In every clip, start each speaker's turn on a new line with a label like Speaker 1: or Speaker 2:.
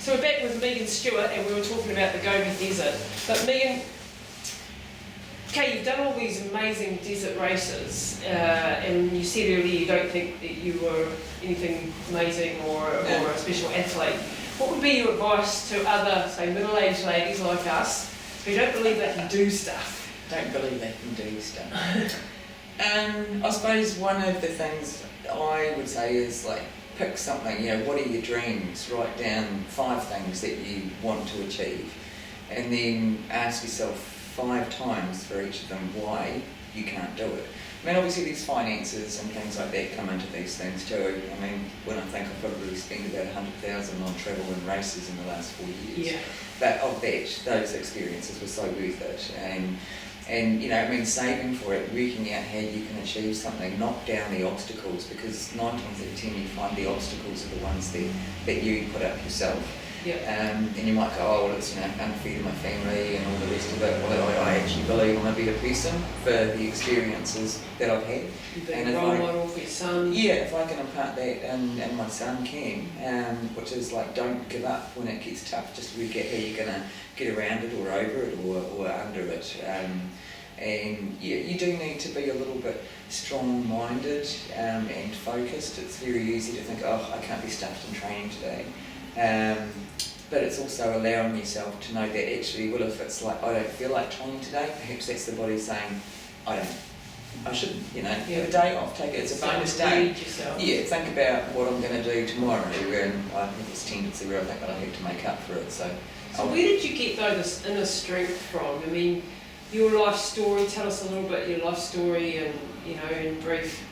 Speaker 1: So we're back with Megan Stewart and we were talking about the Gobi Desert. But Megan, okay, you've done all these amazing desert races and you said earlier you don't think that you were anything amazing or a special athlete. What would be your advice to other, say, middle-aged ladies like us who don't believe they can do stuff?
Speaker 2: Don't believe they can do stuff. I suppose one of the things I would say is like pick something, what are your dreams? Write down 5 things that you want to achieve and then ask yourself 5 times for each of them why you can't do it. I mean, obviously these finances and things like that come into these things too. I mean, when I think I've probably spent about 100,000 on travel and races in the last 4 years.
Speaker 1: Yeah.
Speaker 2: But of that, those experiences were so worth it. And saving for it, working out how you can achieve something, knock down the obstacles, because 9 times out of 10 you find the obstacles are the ones that you put up yourself.
Speaker 1: Yeah.
Speaker 2: And you might go, oh, well, it's unfair to my family and all the rest of it. Well, I actually believe I'm a better person for the experiences that I've had.
Speaker 1: You've been a role model for your son.
Speaker 2: Yeah, if I can impart that and my son can, which is like don't give up when it gets tough, just work out how you're going to get around it or over it or under it. And you do need to be a little bit strong-minded and focused. It's very easy to think, oh, I can't be stuffed in training today. But it's also allowing yourself to know that actually, well, if it's like I don't feel like training today, perhaps that's the body saying, I shouldn't, have a day off, take it, it's a bonus day. Yeah, think about what I'm going to do tomorrow, and I have this tendency where I think that I have to make up for it. So
Speaker 1: where did you get this inner strength from? I mean, your life story, tell us a little bit your life story and, in brief.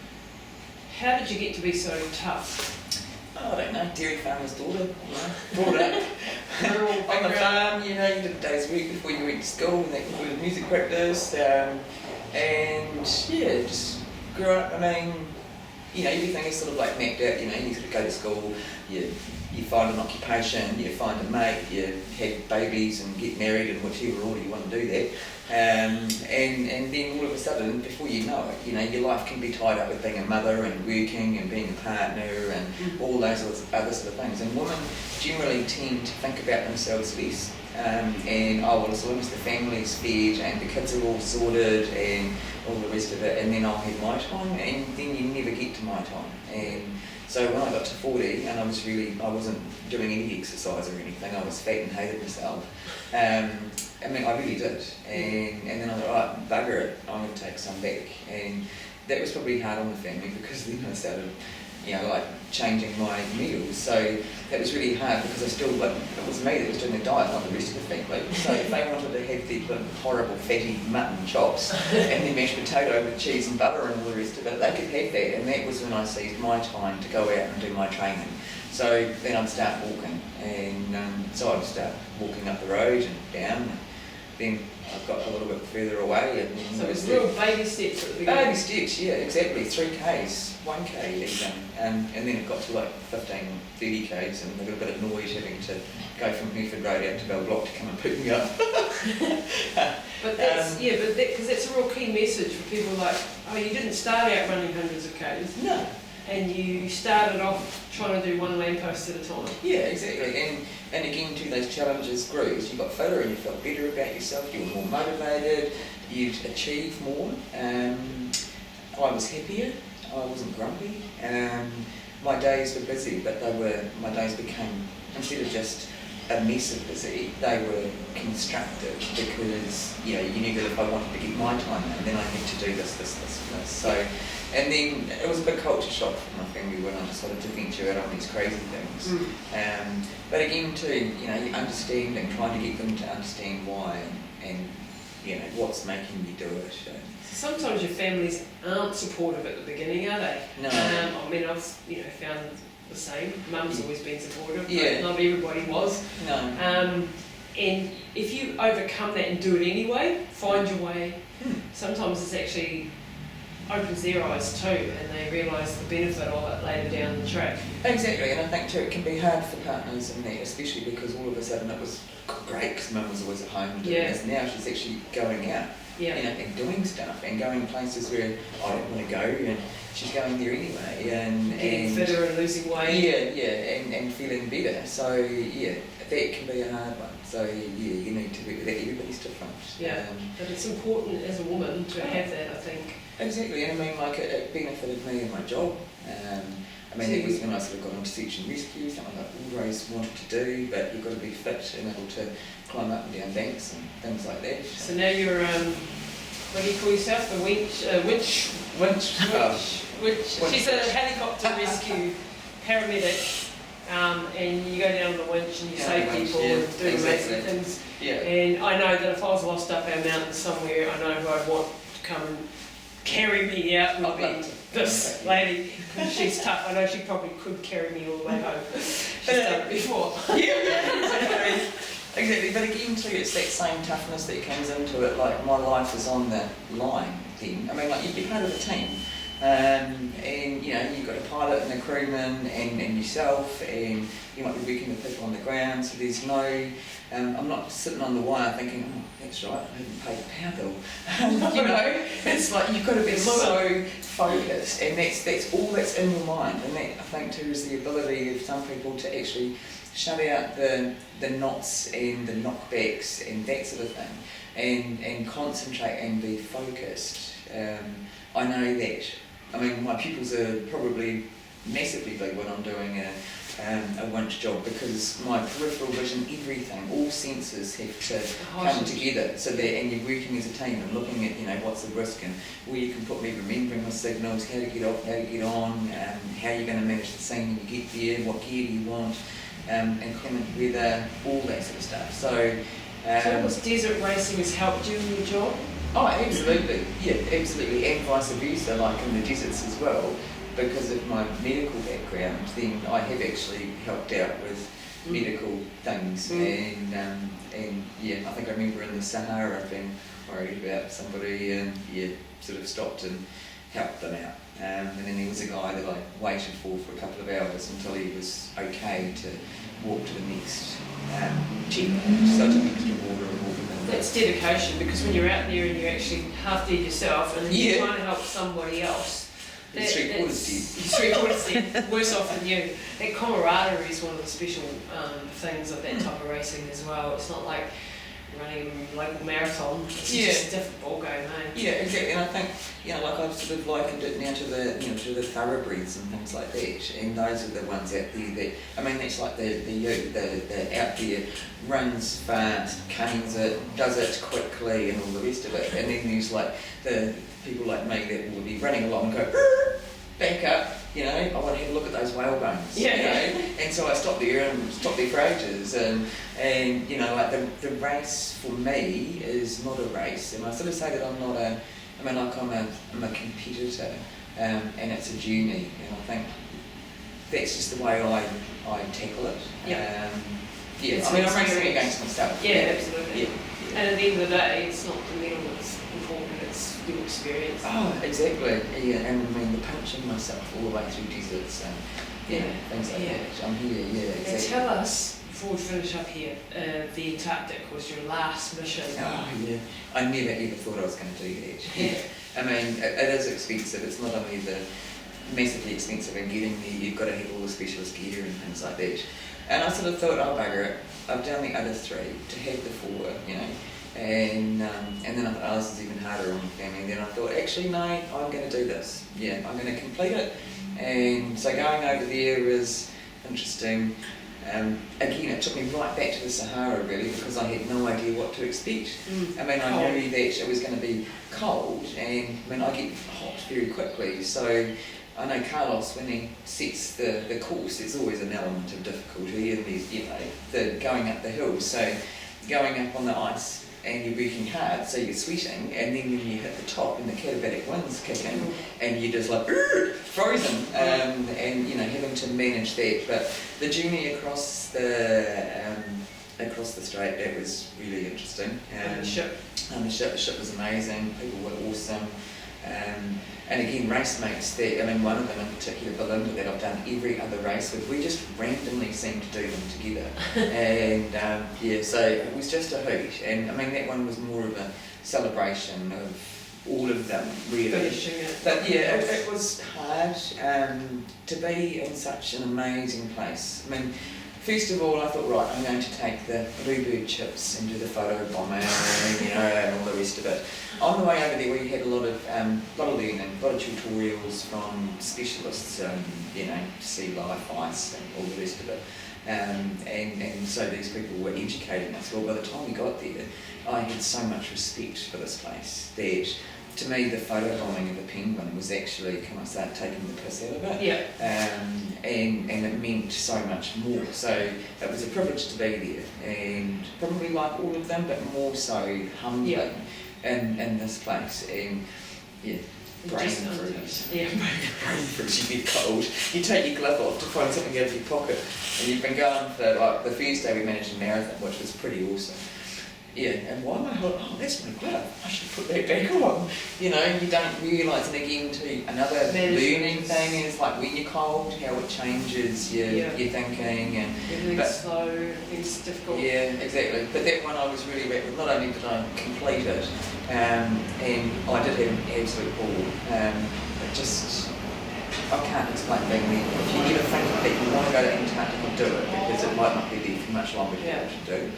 Speaker 1: How did you get to be so tough?
Speaker 2: I don't know, dairy farmer's daughter, brought up on the farm, you did a day's work before you went to school, and that included music practice, and just grew up. I mean, everything is sort of like mapped out, you sort of go to school, you find an occupation, you find a mate, you have babies and get married in whichever order you want to do that. And then all of a sudden, before you know it, your life can be tied up with being a mother and working and being a partner and all those other sort of things. And women generally tend to think about themselves less. As long as the family's fed and the kids are all sorted and all the rest of it, and then I'll have my time, and then you never get to my time. And so when I got to 40 and I wasn't doing any exercise or anything, I was fat and hated myself. I really did. And then I thought, right, bugger it, I'm going to take some back. And that was probably hard on the family because then I started, changing my meals. So that was really hard because it was me that was doing the diet, not the rest of the family. So if they wanted to have the horrible fatty mutton chops and the mashed potato with cheese and butter and all the rest of it, they could have that. And that was when I seized my time to go out and do my training. So then I'd start walking, and so I'd start walking up the road and down. Then I got a little bit further away. And
Speaker 1: so it was real baby steps at the beginning?
Speaker 2: Baby steps, yeah, exactly. 3Ks, 1K even. And then it got to like 15, 30 Ks, and I got a bit of noise having to go from Hereford Road out to Bell Block to come and pick me up.
Speaker 1: But because that's a real key message for people like, oh, you didn't start out running hundreds of Ks.
Speaker 2: No.
Speaker 1: And you started off trying to do one lamppost at a time.
Speaker 2: Yeah, exactly. And again, too, those challenges grew as you got fitter and you felt better about yourself, you were more motivated, you'd achieve more. I was happier, I wasn't grumpy. My days were busy, but my days became, instead of just a mess of busy, they were constructive because you knew that if I wanted to get my time in, then I had to do this. So, and then it was a big culture shock for my family when I decided to venture out on these crazy things. But again, too, you understand and trying to get them to understand why and what's making you do it.
Speaker 1: Sometimes your families aren't supportive at the beginning, are they?
Speaker 2: No.
Speaker 1: I've found the same. Mum's always been supportive, but not everybody was.
Speaker 2: No.
Speaker 1: And if you overcome that and do it anyway, find your way. Sometimes it's actually opens their eyes too, and they realise the benefit of it later down the track.
Speaker 2: Exactly, and I think too it can be hard for partners in that, especially because all of a sudden it was great because Mum was always at home doing this. Now she's actually going out
Speaker 1: Yeah.
Speaker 2: you know, and doing stuff and going places where I don't want to go, and she's going there anyway, and
Speaker 1: Getting fitter and losing weight.
Speaker 2: and feeling better. So yeah, that can be a hard one. So yeah, you need to be that. Everybody's different.
Speaker 1: Yeah, but it's important as a woman to have that, I think.
Speaker 2: Exactly, and I mean, like it benefited me in my job. I mean, it was when I sort of got into search and rescue, something I've always wanted to do, but you've got to be fit and able to climb up and down banks and things like that.
Speaker 1: So now you're, what do you call yourself? A winch? She's a helicopter rescue paramedic, and you go down on the winch and you save people and do amazing things.
Speaker 2: Yeah.
Speaker 1: And I know that if I was lost up our mountains somewhere, I know who I'd want to come and carry me out would be this lady. She's tough. I know she probably could carry me all the way home. She's done it before.
Speaker 2: Exactly. But again, too, it's that same toughness that comes into it. Like, my life is on the line then. I mean, like, you'd be part of a team. And, you know, you've got a pilot and a crewman and yourself, and you might be working with people on the ground, so there's no... I'm not sitting on the wire thinking, oh, that's right, I haven't paid a power bill. You know, it's like you've got to be so focused, and that's all that's in your mind. And that, I think, too, is the ability of some people to actually shut out the knots and the knockbacks and that sort of thing, and concentrate and be focused. I know that. I mean, my pupils are probably massively big when I'm doing a winch job, because my peripheral vision, everything, all senses have to come together, so that, and you're working as a team and looking at, you know, what's the risk and where you can put me, remembering my signals, how to get off, how to get on, how you're going to manage the scene when you get there, what gear do you want, inclement weather, all that sort of stuff. So
Speaker 1: this desert racing has helped you in your job?
Speaker 2: Oh, absolutely, yeah, absolutely, and vice versa, like in the deserts as well. Because of my medical background, then I have actually helped out with medical things, and yeah, I think I remember in the Sahara I've been worried about somebody, and sort of stopped and helped them out. And then there was a guy that I waited for a couple of hours until he was okay to walk to the next checkpoint. So I took extra water and walked with him.
Speaker 1: That's dedication, because when you're out there and you're actually half dead yourself and then you're trying to help somebody else,
Speaker 2: it's three-quarters dead.
Speaker 1: Three-quarters dead, worse off than you. That camaraderie is one of the special things of that type of racing as well. It's not like running a local marathon. It's just a different ball game, eh?
Speaker 2: Yeah, exactly. And I think, you know, like I've sort of likened it now to the, you know, to the thoroughbreds and things like that. And those are the ones out there that, I mean, that's like the out there, runs fast, canes it, does it quickly, and all the rest of it. And then there's like the people like me that will be running along and go, back up, you know, I want to have a look at those whale bones, you know, and so I stopped there for ages, and you know, like the race for me is not a race, and I sort of say that I'm not a, I mean, like I'm a competitor, and it's a journey, and I think that's just the way I tackle it. I mean, I'm racing against myself.
Speaker 1: Yeah, absolutely.
Speaker 2: Yeah.
Speaker 1: And at the end of the day, it's not the medal that's important, it's your experience.
Speaker 2: Oh, exactly. Yeah, and I mean, the punching myself all the way through deserts and things like that. I'm here, exactly.
Speaker 1: Now tell us, before we finish up here, the Antarctic was your last mission.
Speaker 2: Oh, yeah. I never ever thought I was going to do that.
Speaker 1: Yeah.
Speaker 2: I mean, it is expensive. It's not only the massively expensive in getting there, you've got to have all the specialist gear and things like that. And I sort of thought, oh bugger it, I've done the other three, to have the four, you know. And then I thought, oh, this is even harder on my family. And then I thought, actually, no, I'm going to do this. Yeah, I'm going to complete it. And so going over there was interesting. Again, it took me right back to the Sahara, really, because I had no idea what to expect. I mean, I knew that it was going to be cold, and I mean, I get hot very quickly. So I know Carlos, when he sets the course, there's always an element of difficulty, and there's, you know, the going up the hill. So going up on the ice, and you're working hard, so you're sweating, and then when you hit the top and the katabatic winds kick in, and you're just like frozen, and you know, having to manage that. But the journey across the strait, that was really interesting.
Speaker 1: The ship
Speaker 2: was amazing. People were awesome. And again, race mates that, I mean, one of them in particular, Belinda, that I've done every other race with, we just randomly seem to do them together. And so it was just a hoot. And I mean, that one was more of a celebration of all of them, really.
Speaker 1: Finishing it.
Speaker 2: But yeah, it was hard to be in such an amazing place. I mean, first of all, I thought, right, I'm going to take the bluebird chips and do the photo bombing, and all the rest of it. On the way over there, we had a lot of learning, a lot of tutorials from specialists, to see life, ice, and all the rest of it. And so these people were educating us. Well, by the time we got there, I had so much respect for this place that, to me, the photo bombing of a penguin was actually, can I start taking the piss out of it?
Speaker 1: Yeah.
Speaker 2: And it meant so much more. So it was a privilege to be there, and probably like all of them, but more so humbling in this place. And yeah, brain freeze. Yeah, brain freeze. You get cold. You take your glove off to find something out of your pocket, and you've been going for like the first day we managed a marathon, which was pretty awesome. Yeah, and why am I holding, oh, that's my glove, I should put that back on. You don't realise, and again, too, another learning thing is like when you're cold, how it changes your thinking. And
Speaker 1: everything's slow, everything's difficult.
Speaker 2: Yeah, exactly. But that one I was really wrapped with. Not only did I complete it, and I did have an absolute ball. It just, I can't explain being there. If you ever think that you want to go to Antarctica, do it, because it might not be there for much longer to be able to do.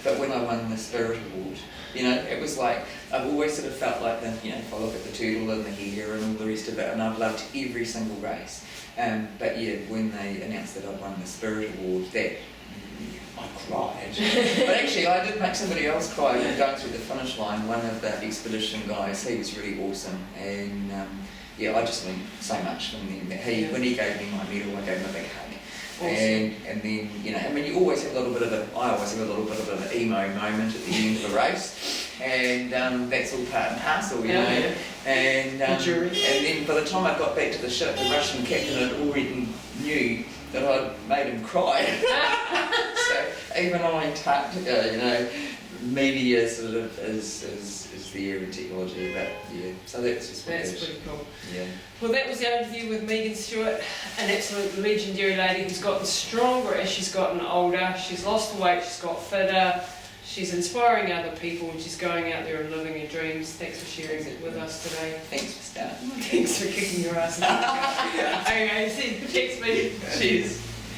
Speaker 2: But when I won the Spirit Award, it was like, I've always sort of felt like if I look at the turtle and the hare and all the rest of it, and I've loved every single race. But yeah, when they announced that I'd won the Spirit Award, I cried. But actually, I did make somebody else cry going through the finish line. One of the expedition guys, he was really awesome, and I just learned so much from him. When he gave me my medal, I gave him a big hug. Awesome. And then, you always have I always have a little bit of an emo moment at the end of a race, and that's all part and parcel, And then by the time I got back to the ship, the Russian captain had already knew that I'd made him cry. So even on Antarctica, media sort of is there in technology, but yeah, so that's just what
Speaker 1: pretty cool.
Speaker 2: Yeah.
Speaker 1: Well, that was the interview with Megan Stewart, an absolute legendary lady who's gotten stronger as she's gotten older. She's lost the weight, she's got fitter, she's inspiring other people, and she's going out there and living her dreams. Thanks for sharing it with us today.
Speaker 2: Thanks for starting.
Speaker 1: Thanks for kicking your ass. Okay, see you next week.
Speaker 2: Cheers.